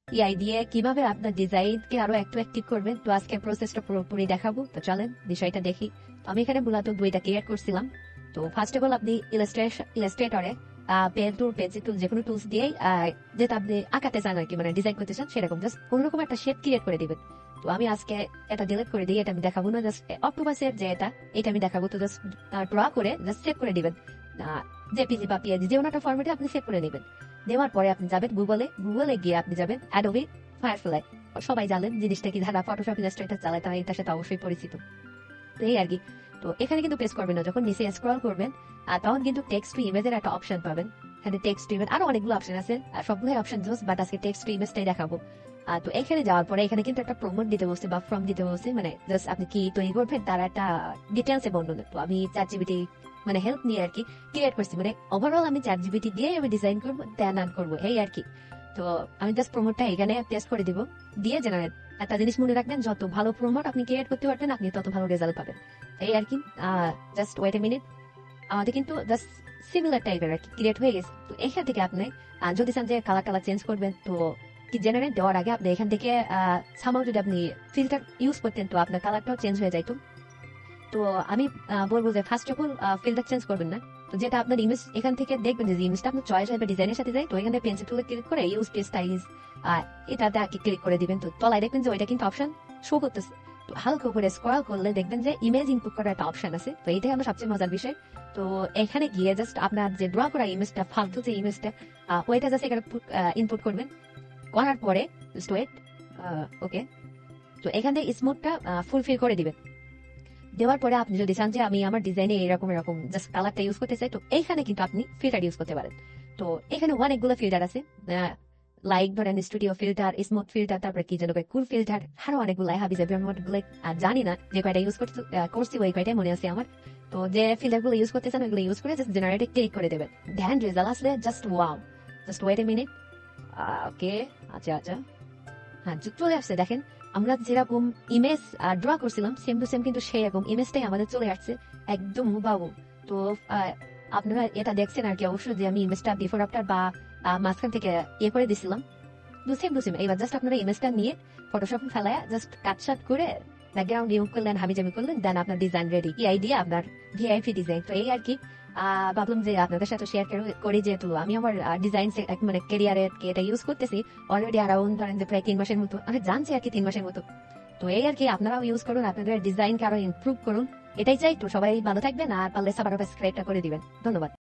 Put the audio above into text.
AI দিয়ে কিভাবে আপনার ডিজাইনকে আরো অ্যাক্টিভ করবেন, তো আজকে প্রসেসটা পুরোপুরি দেখাবো। তো চলেন বিষয়টা দেখি। তো আমি এখানে মূলত দুইটা ক্রিয়েট করছিলাম। তো ফার্স্ট অফ অল আপনি ইলাস্ট্রেটরে পেন টুল, পেন্সিল টুল, যেকোনো টুলস দিয়েই যেটা আপনি আঁকাতে চান আর কি, মানে ডিজাইন করতে চান সেরকম জাস্ট কোনোরকম একটা শেপ ক্রিয়েট করে দিবেন। তো আমি আজকে এটা ডিলিট করে দিই, এটা আমি দেখাবো না, জাস্ট অক্টোপাস এর যে এটা আমি দেখাবো। তো জাস্ট ড্র করে জাস্ট সেভ করে দিবেন, জেপিজি বা পিএনজি যে কোনো একটা ফরম্যাটে আপনি সেভ করে নেবেন। দেওয়ার পরে আপনি যাবেন গুগলে গিয়ে আপনি যাবেন অ্যাডোবি ফায়ারফ্লাই। সবাই জানেন জিনিসটা কি, যারা ফটোশপ ইলাস্ট্রেটর চালায় তারা এটার সাথে অবশ্যই পরিচিত। তো এই আর কি। তো এখানে কিন্তু পেস্ট করবেন না, যখন নিচে স্ক্রল করবেন তখন কিন্তু টেক্সট টু ইমেজের একটা অপশন পাবেন। এখানে টেক্সট টু ইমেজ আরো অনেকগুলো অপশন আছে, আর সবগুলোই অপশন জোস, বাট আজকে টেক্সট টু ইমেজটাই দেখাবো। তো এখানে যাওয়ার পরে এখানে কিন্তু একটা প্রমোট দিতে বলছে বা ফর্ম দিতে বলছে, মানে জাস্ট আপনি কি তৈরি করবেন তার একটা ডিটেলসে বর্ণনা। তো আমি চ্যাটজিপিটি মানে হেল্প নিয়ে আর কি ক্রিয়েট করছি, মানে ওভারঅল আমি চ্যাটজিপিটি দিয়ে আমি ডিজাইন করবো, দেন আন করবো এই আর কি। তো আমি জাস্ট প্রমোটটা এখানে টেস্ট করে দিব, দিয়ে জেনারেট। একটা জিনিস মনে রাখবেন, যত ভালো প্রমোট আপনি ক্রিয়েট করতে পারবেন আপনি তত ভালো রেজাল্ট পাবেন। এই আর কি। জাস্ট ওয়েট এ মিনিট, আমাদের কিন্তু জাস্ট সিমিলার টাইপের আর কি ক্রিয়েট হয়ে গেছে। তো এখান থেকে আপনি যদি চান যে কালার চেঞ্জ করবেন, তো কি জেনারেট দেওয়ার আগে আপনি এখান থেকে সামাও যদি আপনি ফিল্টার ইউজ করতেন তো আপনার কালারটাও চেঞ্জ হয়ে যাইতো। তো আমি বলবো যে first of all filter change করবেন না। তো যেটা আপনার ইমেজ এখান থেকে দেখবেন যে ইমেজটা আপনার চয়েস হয় বা ডিজাইনের সাথে যায়, তো এখানে পেন্সিল টুলে ক্লিক করে ইউজ পেজ স্টাইলিশ এটাতে আর কি ক্লিক করে দিবেন। তো তলায় দেখবেন যে ওইটা কিন্তু অপশন শো করতেছে। তো হালকা করে স্ক্রল করলে দেখবেন যে ইমেজ ইনপুট করার একটা অপশন আছে। তো এটাই আমার সবচেয়ে মজার বিষয়। তো এখানে গিয়ে জাস্ট আপনার যে ড্র করা ইমেজটা, ফালতু যে ইমেজটা, ওইটা জাস্ট এখানে ইনপুট করবেন। করার পরে জাস্ট ওয়েট, ওকে। তো এখান থেকে স্মুথটা ফুলফিল করে দিবেন। দেওয়ার পরে আপনি যদি চান যে আমি আমার ডিজাইনে এরকম জাস্ট কালারটা ইউজ করতে চাই, তো এইখানে কিন্তু আপনি ফিল্টার ইউজ করতে পারেন। তো এখানে অনেকগুলো ফিল্টার আছে, লাইক ধরেন স্টুডিও ফিল্টার, স্মুথ ফিল্টার, তারপরে কি যেন কুল ফিল্টার, আরো অনেকগুলো জানি না, যে কয়টা ইউজ করছি ওই কয়টাই মনে আছে আমার। তো যে ফিল্টার গুলো ইউজ করতে চান ওইগুলো ইউজ করে জাস্ট জেনারেটে ক্লিক করে দেবেন, ধ্যান রেজাল্ট আসলে just wow. Just wait a minute, okay. আচ্ছা হ্যাঁ, চলে আসছে। দেখেন আমরা যেরকম ইমেজ ড্র করছিলাম সেম টু সেম কিন্তু সেই রকম ইমেজটাই আমাদের চলে আসছে, একদম হুবাহু। তো আপনারা এটা দেখছেন আর কি অবশ্যই, যে আমি ইমেজটা বিফোর আফটার বা মাঝখান থেকে করে দিছিলাম, সেম টু সেম। এবার জাস্ট আপনারা ইমেজটা নিয়ে ফটোশপ ফেলায় জাস্ট কাটশাট করে ব্যাকগ্রাউন্ড রিমুভ করলেন, হাবিজাবি করলেন, দেন আপনার ডিজাইন রেডি। এই আইডিয়া আপনার ভিআইপি ডিজাইন। তো এই আর কি। ভাবলাম যে আপনাদের সাথে শেয়ার করি, যেহেতু আমি আমার ডিজাইন মানে ক্যারিয়ারে এটা ইউজ করতেছি অলরেডি অ্যারাউন্ড ধরেন যে প্রায় 3 মাসের মতো, আমি জানছি আর কি 3 মাসের মতো। তো এই আর কি, আপনারাও ইউজ করুন, আপনাদের ডিজাইনকে আরো ইমপ্রুভ করুন, এটাই চাই। তো সবাই ভালো থাকবেন, আর পারলে সাবস্ক্রাইবটা করে দিবেন। ধন্যবাদ।